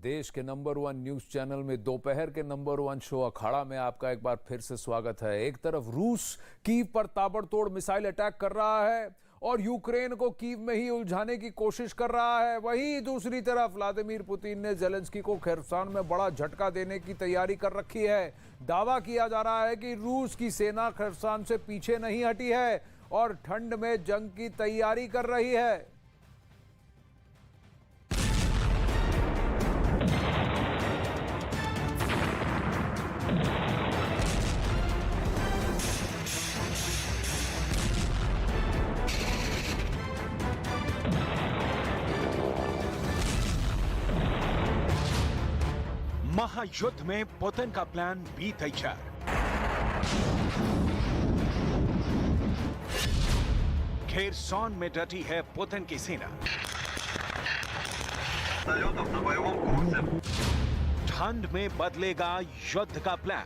देश के number 1 news channel में दोपहर के नंबर 1 शो अखाड़ा में आपका एक बार फिर से स्वागत है। एक तरफ रूस कीव पर ताबड़तोड़ मिसाइल अटैक कर रहा है और यूक्रेन को कीव में ही उलझाने की कोशिश कर रहा है। वहीं दूसरी तरफ व्लादिमीर पुतिन ने ज़ेलेंस्की को खेरसान में बड़ा झटका देने की तैयारी कर रखी है। दावा किया जा रहा है कि रूस की सेना खेरसान से पीछे नहीं हटी है और ठंड में जंग की तैयारी कर रही है। महायुद्ध में पुतिन का प्लान बी तैयार। खेरसॉन में डटी है पुतिन की सेना। ठंड में बदलेगा युद्ध का प्लान।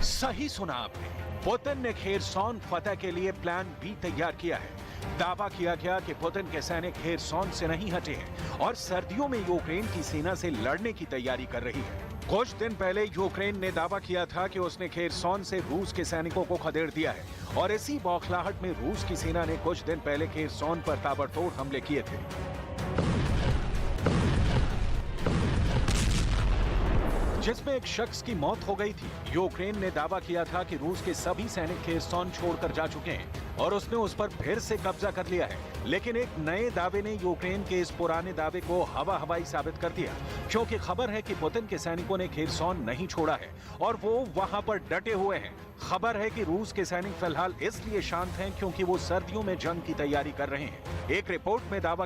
सही सुना आपने, पुतिन ने खेरसॉन फतह के लिए प्लान बी तैयार किया है। दावा किया गया कि पुतिन के सैनिक खेरसॉन से नहीं हटे हैं और सर्दियों में यूक्रेन की सेना से लड़ने की तैयारी कर रही है। कुछ दिन पहले यूक्रेन ने दावा किया था कि उसने खेरसॉन से रूस के सैनिकों को खदेड़ दिया है और इसी बौखलाहट में रूस की सेना ने कुछ दिन पहले खेरसॉन पर ताबड़तोड़ हमले किए थे। जिसमें एक शख्स की मौत हो गई थी। यूक्रेन ने दावा किया था कि रूस के सभी सैनिक खेरसॉन छोड़कर जा चुके हैं और उसने उस पर फिर से कब्जा कर लिया है। लेकिन एक नए दावे ने यूक्रेन के इस पुराने दावे को हवाई साबित कर दिया, क्योंकि खबर है कि पुतिन के सैनिकों ने खेरसॉन नहीं छोड़ा है और वो वहां पर डटे हुए हैं। खबर है कि रूस के सैनिक फिलहाल इसलिए शांत हैं क्योंकि वो सर्दियों में जंग की तैयारी कर रहे हैं। एक रिपोर्ट में दावा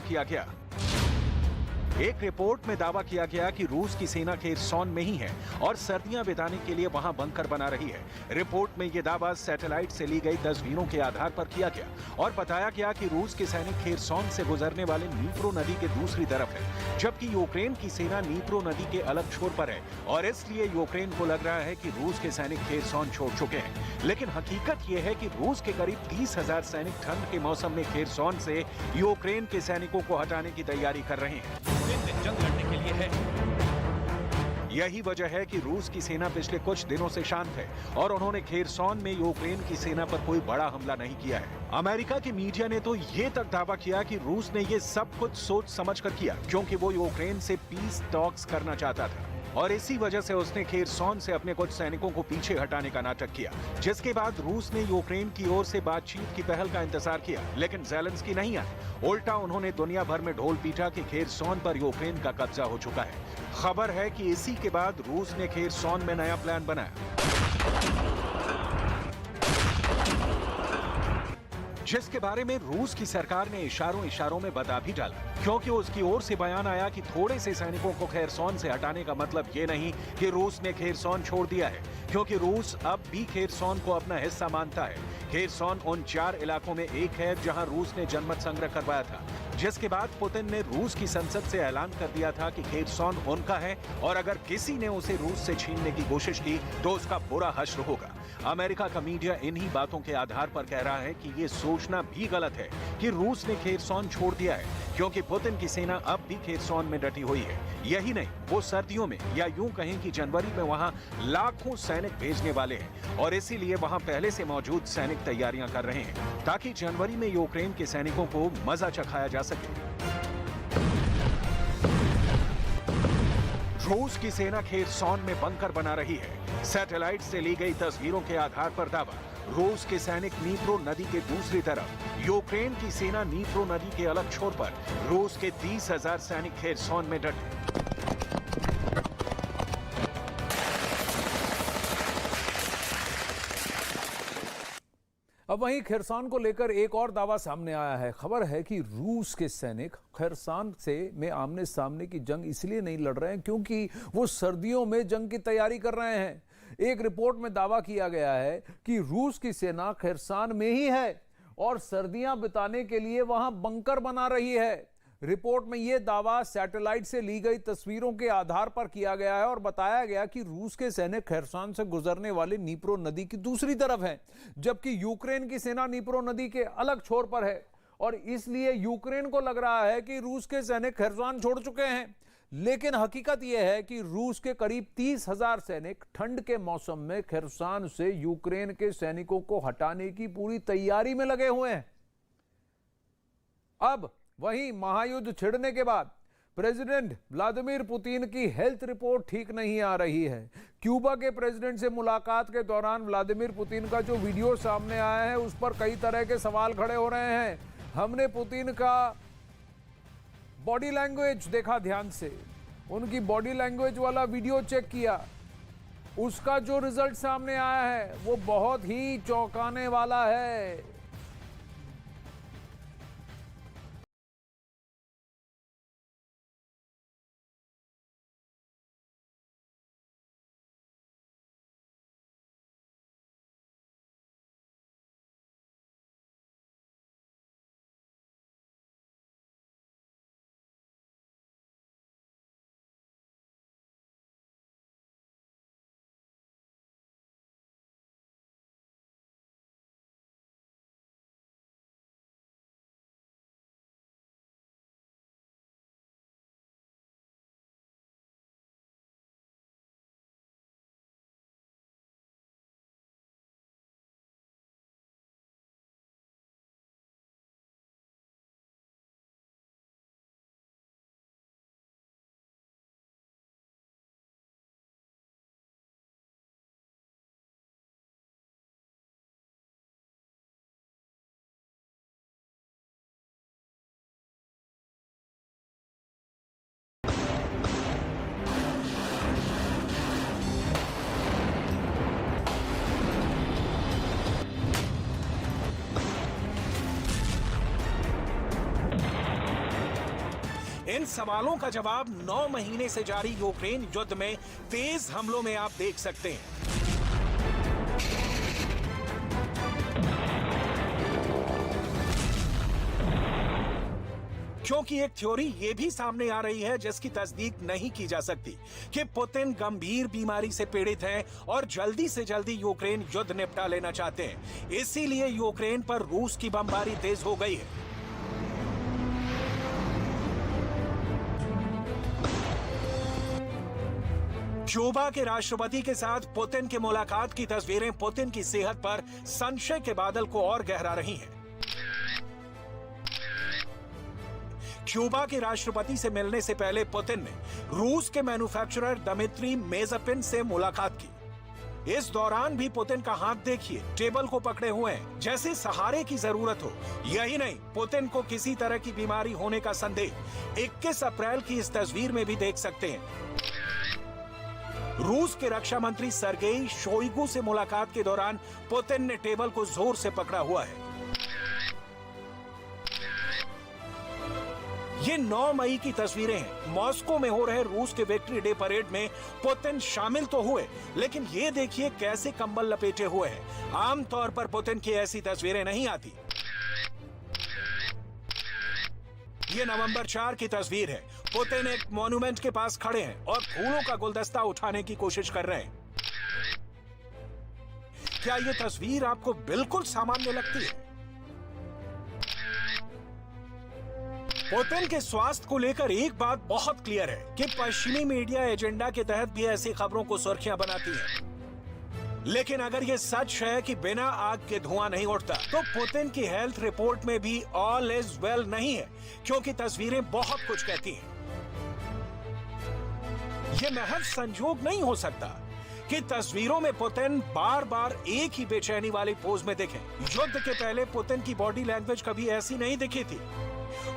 किया गया कि रूस की सेना खेरसॉन में ही है और सर्दियां बिताने के लिए वहां बंकर बना रही है। रिपोर्ट में यह दावा सैटेलाइट से ली गई तस्वीरों के आधार पर किया गया और बताया गया कि रूस के सैनिक खेरसॉन से गुजरने वाले नीप्रो नदी के दूसरी तरफ है, जबकि यूक्रेन की सेना नीप्रो नदी के अलग छोर पर है और इसलिए यूक्रेन को लग रहा है कि रूस के सैनिक खेरसॉन छोड़ चुके हैं। लेकिन हकीकत यह है कि रूस के करीब 30,000 सैनिक ठंड के मौसम में खेरसॉन से यूक्रेन के सैनिकों को हटाने की तैयारी कर रहे हैं। जंग लड़ने के लिए है। यही वजह है कि रूस की सेना पिछले कुछ दिनों से शांत है और उन्होंने खेरसॉन में यूक्रेन की सेना पर कोई बड़ा हमला नहीं किया है। अमेरिका की मीडिया ने तो ये तक दावा किया कि रूस ने ये सब कुछ सोच समझकर किया, क्योंकि वो यूक्रेन से पीस टॉक्स करना चाहता था और इसी वजह से उसने खेरसॉन से अपने कुछ सैनिकों को पीछे हटाने का नाटक किया। जिसके बाद रूस ने यूक्रेन की ओर से बातचीत की पहल का इंतजार किया, लेकिन ज़ेलेंस्की नहीं आए। उल्टा उन्होंने दुनिया भर में ढोल पीटा कि खेरसॉन पर यूक्रेन का कब्जा हो चुका है। खबर है कि इसी के बाद रूस ने खेरसॉन में नया प्लान बनाया, जिसके बारे में रूस की सरकार ने इशारों में बता भी डाला, क्योंकि उसकी ओर से बयान आया कि थोड़े से सैनिकों को खेरसॉन से हटाने का मतलब ये नहीं कि रूस ने खेरसॉन छोड़ दिया है, क्योंकि रूस अब भी खेरसॉन को अपना हिस्सा मानता है। खेरसॉन उन 4 इलाकों में एक है जहां रूस ने जनमत संग्रह करवाया था, जिसके बाद पुतिन ने रूस की संसद से ऐलान कर दिया था कि खेरसॉन उनका है और अगर किसी ने उसे रूस से छीनने की कोशिश की तो उसका बुरा हश्र होगा। अमेरिका का मीडिया इन्हीं बातों के आधार पर कह रहा है कि ये सोचना भी गलत है कि रूस ने खेरसॉन छोड़ दिया है, क्योंकि पुतिन की सेना अब भी खेरसॉन में डटी हुई है। यही नहीं, वो सर्दियों में या यूं कहें कि जनवरी में वहां लाखों सैनिक भेजने वाले हैं और इसीलिए वहां पहले से मौजूद सैनिक तैयारियां कर रहे हैं ताकि जनवरी में यूक्रेन के सैनिकों को मजा चखाया जा सके। रूस की सेना खेरसॉन में बंकर बना रही है। सैटेलाइट से ली गई तस्वीरों के आधार पर दावा, रूस के सैनिक नीप्रो नदी के दूसरी तरफ, यूक्रेन की सेना नीप्रो नदी के अलग छोर पर। रूस के 30,000 सैनिक खेरसॉन में डटे। अब वहीं खेरसॉन को लेकर एक और दावा सामने आया है। खबर है कि रूस के सैनिक खेरसॉन से में आमने सामने की जंग इसलिए नहीं लड़ रहे हैं क्योंकि वो सर्दियों में जंग की तैयारी कर रहे हैं। एक रिपोर्ट में दावा किया गया है कि रूस की सेना खेरसॉन में ही है और सर्दियां बिताने के लिए वहां बंकर बना रही है। रिपोर्ट में यह दावा सैटेलाइट से ली गई तस्वीरों के आधार पर किया गया है और बताया गया कि रूस के सैनिक खेरसॉन से गुजरने वाली नीप्रो नदी की दूसरी तरफ हैं, जबकि यूक्रेन की सेना नीप्रो नदी के अलग छोर पर है और इसलिए यूक्रेन को लग रहा है कि रूस के सैनिक खैरसान छोड़ चुके हैं। लेकिन हकीकत यह है कि रूस के करीब 30,000 सैनिक ठंड के मौसम में खैरसान से यूक्रेन के सैनिकों को हटाने की पूरी तैयारी में लगे हुए हैं। अब वहीं महायुद्ध छिड़ने के बाद प्रेसिडेंट व्लादिमीर पुतिन की हेल्थ रिपोर्ट ठीक नहीं आ रही है। क्यूबा के प्रेसिडेंट से मुलाकात के दौरान व्लादिमीर पुतिन का जो वीडियो सामने आया है उस पर कई तरह के सवाल खड़े हो रहे हैं। हमने पुतिन का बॉडी लैंग्वेज देखा ध्यान से, उनकी बॉडी लैंग्वेज वाला वीडियो चेक किया, उसका जो रिजल्ट सामने आया है वो बहुत ही चौंकाने वाला है। इन सवालों का जवाब 9 महीने से जारी यूक्रेन युद्ध में तेज हमलों में आप देख सकते हैं। क्योंकि एक थ्योरी ये भी सामने आ रही है जिसकी तस्दीक नहीं की जा सकती कि पुतिन गंभीर बीमारी से पीड़ित हैं और जल्दी से जल्दी यूक्रेन युद्ध निपटा लेना चाहते हैं। इसीलिए यूक्रेन पर रूस की बमबारी तेज हो गई है। क्यूबा के राष्ट्रपति के साथ पुतिन की मुलाकात की तस्वीरें पुतिन की सेहत पर संशय के बादल को और गहरा रही हैं। क्यूबा के राष्ट्रपति से मिलने से पहले पुतिन ने रूस के मैन्युफैक्चरर दमित्री मेजपिन से मुलाकात की। इस दौरान भी पुतिन का हाथ देखिए, टेबल को पकड़े हुए हैं, जैसे सहारे की जरूरत हो। यही नहीं, पुतिन को किसी तरह की बीमारी होने का संदेह 21 अप्रैल की इस तस्वीर में भी देख सकते हैं। रूस के रक्षा मंत्री सर्गेई शोइगु से मुलाकात के दौरान पुतिन ने टेबल को जोर से पकड़ा हुआ है। ये 9 मई की तस्वीरें हैं। मॉस्को में हो रहे रूस के विक्ट्री डे परेड में पुतिन शामिल तो हुए, लेकिन ये देखिए कैसे कंबल लपेटे हुए हैं। आमतौर पर पुतिन की ऐसी तस्वीरें नहीं आती। ये नवंबर 4 की तस्वीर है। पुतिन एक मॉन्यूमेंट के पास खड़े हैं और फूलों का गुलदस्ता उठाने की कोशिश कर रहे हैं। क्या ये तस्वीर आपको बिल्कुल सामान्य लगती है? पुतिन के स्वास्थ्य को लेकर एक बात बहुत क्लियर है कि पश्चिमी मीडिया एजेंडा के तहत भी ऐसी खबरों को सुर्खियां बनाती है। लेकिन अगर ये सच है कि बिना आग के धुआं नहीं उठता, तो पुतिन की हेल्थ रिपोर्ट में भी ऑल इज वेल नहीं है, क्योंकि तस्वीरें बहुत कुछ कहती हैं। ये महज संजोग नहीं हो सकता कि तस्वीरों में पुतिन बार बार एक ही बेचैनी वाली पोज में दिखे। युद्ध के पहले पुतिन की बॉडी लैंग्वेज कभी ऐसी नहीं दिखी थी।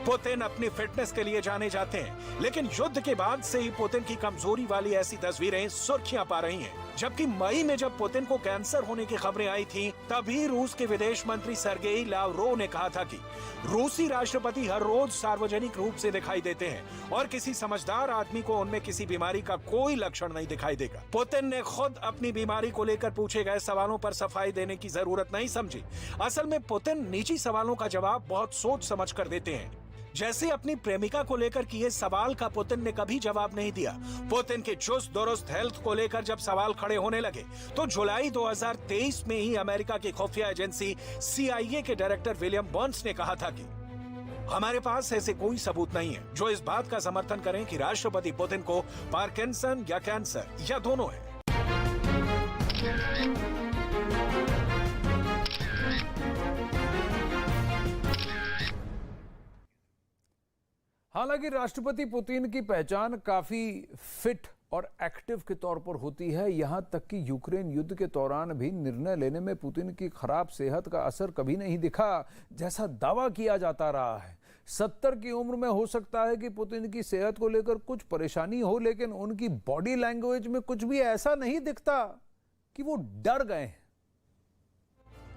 पुतिन अपनी फिटनेस के लिए जाने जाते हैं, लेकिन युद्ध के बाद से ही पुतिन की कमजोरी वाली ऐसी तस्वीरें सुर्खियां पा रही हैं। जबकि मई में जब पुतिन को कैंसर होने की खबरें आई थीं, तभी रूस के विदेश मंत्री सर्गेई लावरोव ने कहा था कि रूसी राष्ट्रपति हर रोज सार्वजनिक रूप से दिखाई देते हैं और किसी समझदार आदमी को उनमें किसी बीमारी का कोई लक्षण नहीं दिखाई देगा। पुतिन ने खुद अपनी बीमारी को लेकर पूछे गए सवालों पर सफाई देने की जरूरत नहीं समझी। असल में पुतिन निजी सवालों का जवाब बहुत सोच समझ कर देते हैं। जैसे अपनी प्रेमिका को लेकर किए सवाल का पुतिन ने कभी जवाब नहीं दिया। पुतिन के चुस्त दुरुस्त हेल्थ को लेकर जब सवाल खड़े होने लगे, तो जुलाई 2023 में ही अमेरिका की खुफिया एजेंसी CIA के डायरेक्टर विलियम बर्न्स ने कहा था कि हमारे पास ऐसे कोई सबूत नहीं है जो इस बात का समर्थन करें कि राष्ट्रपति पुतिन को पार्किंसन या कैंसर या दोनों है। हालांकि राष्ट्रपति पुतिन की पहचान काफी फिट और एक्टिव के तौर पर होती है। यहां तक कि यूक्रेन युद्ध के दौरान भी निर्णय लेने में पुतिन की खराब सेहत का असर कभी नहीं दिखा, जैसा दावा किया जाता रहा है। 70 की उम्र में हो सकता है कि पुतिन की सेहत को लेकर कुछ परेशानी हो, लेकिन उनकी बॉडी लैंग्वेज में कुछ भी ऐसा नहीं दिखता कि वो डर गए हैं।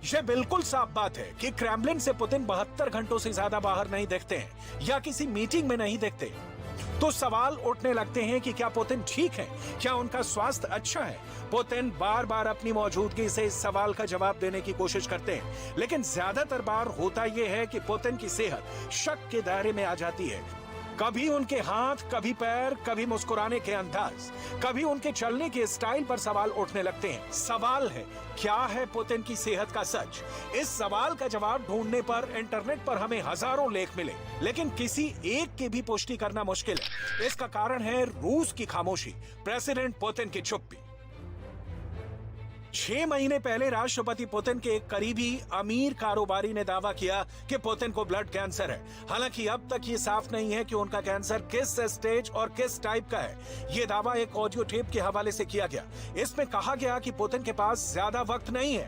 यह बिल्कुल साफ बात है कि क्रेमलिन से पुतिन 72 घंटों से ज्यादा बाहर नहीं दिखते हैं या किसी मीटिंग में नहीं दिखते। तो सवाल उठने लगते हैं कि क्या पुतिन ठीक है, क्या उनका स्वास्थ्य अच्छा है। पुतिन बार बार अपनी मौजूदगी से इस सवाल का जवाब देने की कोशिश करते हैं, लेकिन ज्यादातर बार होता यह है कि पुतिन की सेहत शक के दायरे में आ जाती है। कभी उनके हाथ, कभी पैर, कभी मुस्कुराने के अंदाज, कभी उनके चलने के स्टाइल पर सवाल उठने लगते हैं। सवाल है, क्या है पुतिन की सेहत का सच? इस सवाल का जवाब ढूंढने पर इंटरनेट पर हमें हजारों लेख मिले, लेकिन किसी एक की भी पुष्टि करना मुश्किल है। इसका कारण है रूस की खामोशी, प्रेसिडेंट पुतिन की चुप्पी। 6 महीने पहले राष्ट्रपति पुतिन के एक करीबी अमीर कारोबारी ने दावा किया कि पुतिन को ब्लड कैंसर है। हालांकि अब तक ये साफ नहीं है कि उनका कैंसर किस स्टेज और किस टाइप का है। ये दावा एक ऑडियो टेप के हवाले से किया गया। इसमें कहा गया कि पुतिन के पास ज्यादा वक्त नहीं है,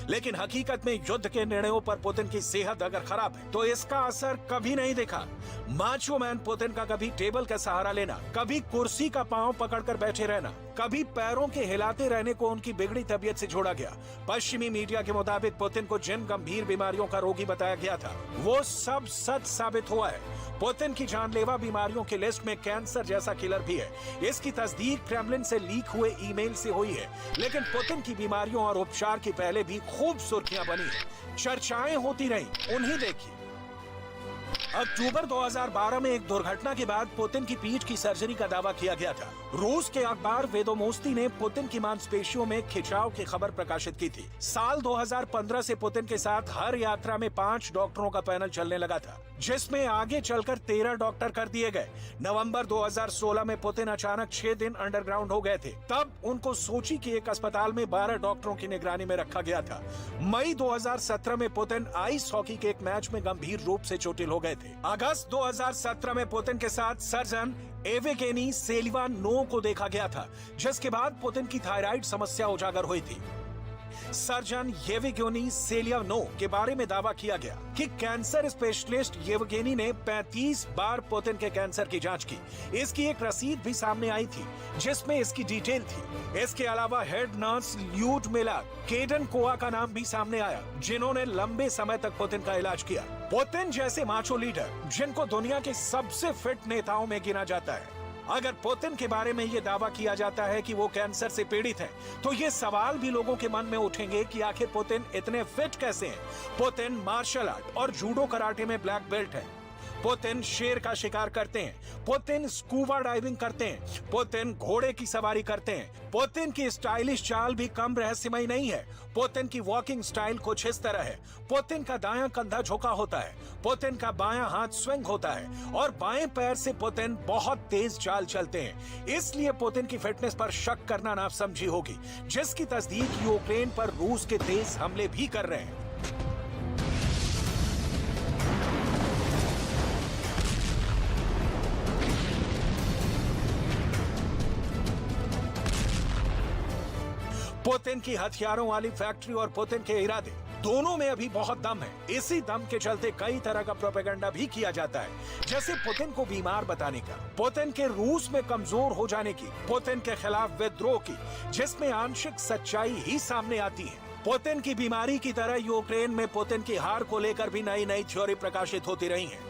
लेकिन हकीकत में युद्ध के निर्णयों पर पुतिन की सेहत अगर खराब है तो इसका असर कभी नहीं दिखा। माचो मैन पुतिन का कभी टेबल का सहारा लेना, कभी कुर्सी का पांव पकड़कर बैठे रहना, कभी पैरों के हिलाते रहने को उनकी बिगड़ी तबीयत से जोड़ा गया। पश्चिमी मीडिया के मुताबिक पुतिन को जिन गंभीर बीमारियों का रोगी बताया गया था वो सब सच साबित हुआ है। पुतिन की जानलेवा बीमारियों की लिस्ट में कैंसर जैसा किलर भी है। इसकी तस्दीक क्रेमलिन से लीक हुए ईमेल से हुई है, लेकिन पुतिन की बीमारियों और उपचार की पहले भी खूब सुर्खियां बनी है, चर्चाएं होती रही। उन्हें देखिए। अक्टूबर 2012 में एक दुर्घटना के बाद पुतिन की पीठ की सर्जरी का दावा किया गया था। रूस के अखबार वेदोमोस्ती ने पुतिन की मांसपेशियों में खिंचाव की खबर प्रकाशित की थी। साल 2015 से पुतिन के साथ हर यात्रा में 5 डॉक्टरों का पैनल चलने लगा था, जिसमें आगे चलकर 13 डॉक्टर कर दिए गए। नवंबर 2016 में पुतिन अचानक 6 दिन अंडरग्राउंड हो गए थे। तब उनको सोची के एक अस्पताल में 12 डॉक्टरों की निगरानी में रखा गया था। मई 2017 में पुतिन आइस हॉकी के एक मैच में गंभीर रूप से चोटिल हो गए थे। अगस्त 2017 में पुतिन के साथ सर्जन एवेगेनी सेलिवानोव को देखा गया था, जिसके बाद पुतिन की थायराइड समस्या उजागर हुई थी। सर्जन येवगेनी सेलिवानोव के बारे में दावा किया गया कि कैंसर स्पेशलिस्ट येवगेनी ने 35 बार पुतिन के कैंसर की जांच की। इसकी एक रसीद भी सामने आई थी जिसमें इसकी डिटेल थी। इसके अलावा हेड नर्स ल्यूडमिला केडेनकोवा का नाम भी सामने आया, जिन्होंने लंबे समय तक पुतिन का इलाज किया। पुतिन जैसे माचो लीडर, जिनको दुनिया के सबसे फिट नेताओं में गिना जाता है, अगर पुतिन के बारे में यह दावा किया जाता है कि वो कैंसर से पीड़ित हैं, तो ये सवाल भी लोगों के मन में उठेंगे कि आखिर पुतिन इतने फिट कैसे हैं। पुतिन मार्शल आर्ट और जूडो कराटे में ब्लैक बेल्ट है। पुतिन शेर का शिकार करते हैं। पुतिन स्कूबा डाइविंग करते हैं। पुतिन घोड़े की सवारी करते हैं। पुतिन की स्टाइलिश चाल भी कम रहस्यमयी नहीं है। पुतिन की वॉकिंग स्टाइल कुछ इस तरह है। पुतिन का दायां कंधा झुका होता है, पुतिन का बायां हाथ स्विंग होता है और बाएं पैर से पुतिन बहुत तेज चाल चलते हैं। इसलिए पुतिन की फिटनेस पर शक करना नासमझी होगी, जिसकी तस्दीक यूक्रेन पर रूस के तेज हमले भी कर रहे हैं। पुतिन की हथियारों वाली फैक्ट्री और पुतिन के इरादे, दोनों में अभी बहुत दम है। इसी दम के चलते कई तरह का प्रोपेगेंडा भी किया जाता है, जैसे पुतिन को बीमार बताने का, पुतिन के रूस में कमजोर हो जाने की, पुतिन के खिलाफ विद्रोह की, जिसमें आंशिक सच्चाई ही सामने आती है। पुतिन की बीमारी की तरह यूक्रेन में पुतिन की हार को लेकर भी नई नई थ्योरी प्रकाशित होती रही है।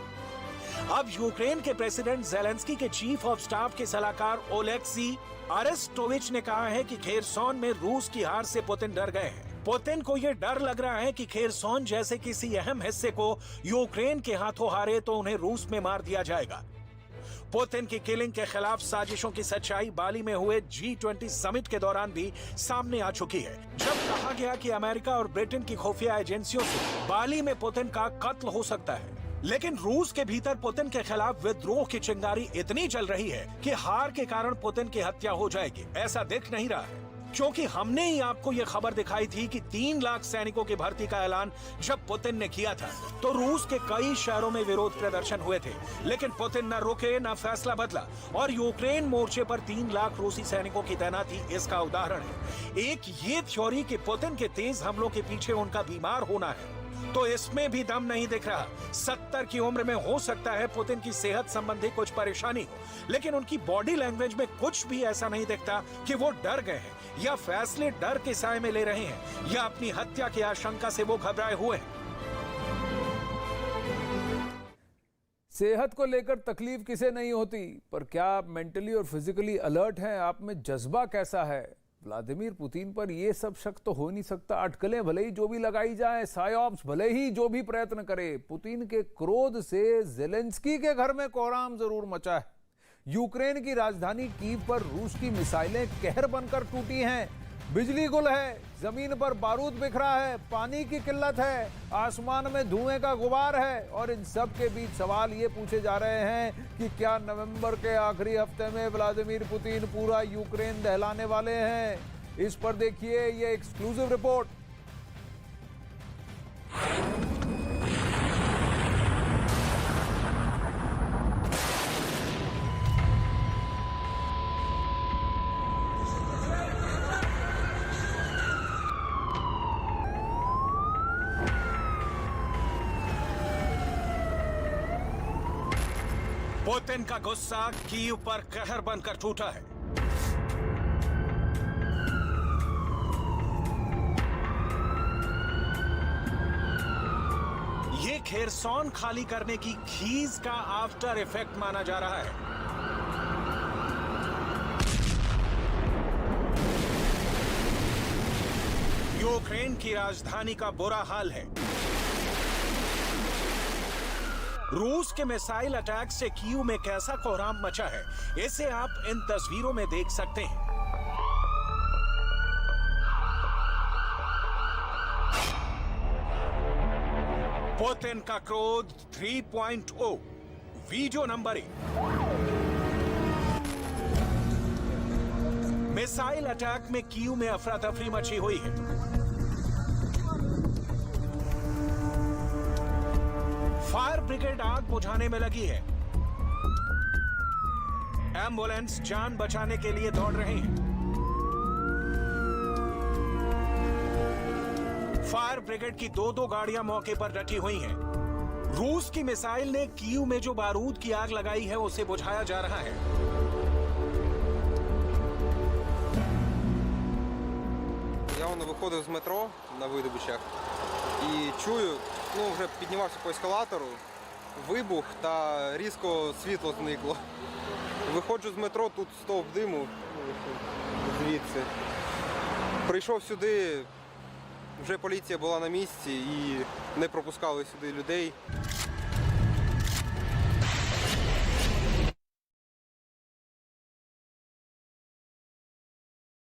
अब यूक्रेन के प्रेसिडेंट जेलेंस्की के चीफ ऑफ स्टाफ के सलाहकार ओलेक्सी अरेस्टोविच ने कहा है कि खेरसोन में रूस की हार से पुतिन डर गए हैं। पुतिन को यह डर लग रहा है कि खेरसोन जैसे किसी अहम हिस्से को यूक्रेन के हाथों हारे तो उन्हें रूस में मार दिया जाएगा। पुतिन की किलिंग के खिलाफ साजिशों की सच्चाई बाली में हुए G20 समिट के दौरान भी सामने आ चुकी है, जब कहा गया कि अमेरिका और ब्रिटेन की खुफिया एजेंसियों से बाली में पुतिन का कत्ल हो सकता है। लेकिन रूस के भीतर पुतिन के खिलाफ विद्रोह की चिंगारी इतनी जल रही है कि हार के कारण पुतिन की हत्या हो जाएगी ऐसा दिख नहीं रहा है, क्योंकि हमने ही आपको यह खबर दिखाई थी कि 3 लाख सैनिकों की भर्ती का ऐलान जब पुतिन ने किया था तो रूस के कई शहरों में विरोध प्रदर्शन हुए थे, लेकिन पुतिन न रुके न फैसला बदला और यूक्रेन मोर्चे पर 3 लाख रूसी सैनिकों की तैनाती इसका उदाहरण है। एक ये थ्योरी कि पुतिन के तेज हमलों के पीछे उनका बीमार होना है, तो इसमें भी दम नहीं दिख रहा। 70 की उम्र में हो सकता है पुतिन की सेहत संबंधी कुछ परेशानी हो, लेकिन उनकी बॉडी लैंग्वेज में कुछ भी ऐसा नहीं दिखता कि वो डर गए हैं या फैसले डर के साए में ले रहे हैं या अपनी हत्या की आशंका से वो घबराए हुए हैं। सेहत को लेकर तकलीफ किसे नहीं होती, पर क्या आप मेंटली और फिजिकली अलर्ट हैं? आप में जज्बा कैसा है? व्लादिमीर पुतिन पर यह सब शक तो हो नहीं सकता। अटकलें भले ही जो भी लगाई जाए, साइऑप्स भले ही जो भी प्रयत्न करे, पुतिन के क्रोध से ज़ेलेंस्की के घर में कोहराम जरूर मचा है। यूक्रेन की राजधानी कीव पर रूस की मिसाइलें कहर बनकर टूटी हैं। बिजली गुल है, जमीन पर बारूद बिखरा है, पानी की किल्लत है, आसमान में धुएं का गुबार है और इन सब के बीच सवाल ये पूछे जा रहे हैं कि क्या नवंबर के आखिरी हफ्ते में व्लादिमीर पुतिन पूरा यूक्रेन दहलाने वाले हैं? इस पर देखिए ये एक्सक्लूसिव रिपोर्ट। पुतिन का गुस्सा कीव पर कहर बनकर टूटा है। ये खेरसॉन खाली करने की खीज का आफ्टर इफेक्ट माना जा रहा है। यूक्रेन की राजधानी का बुरा हाल है। रूस के मिसाइल अटैक से कीव में कैसा कोहराम मचा है, इसे आप इन तस्वीरों में देख सकते हैं। पुतिन का क्रोध 3.0 वीडियो नंबर 1। मिसाइल अटैक में कीव में अफरा तफरी मची हुई है। फायर ब्रिगेड आग बुझाने में लगी है। एम्बुलेंस जान बचाने के लिए दौड़ रहे हैं। फायर ब्रिगेड की 2-2 गाड़ियां मौके पर डटी हुई हैं। रूस की मिसाइल ने कीव में जो बारूद की आग लगाई है उसे बुझाया जा रहा है। Я виходив з метро на видобичах і чую, вже піднімався по ескалатору, вибух та різко світло зникло. Виходжу з метро, тут стовп диму звідси. Прийшов сюди, вже поліція була на місці і не пропускали сюди людей.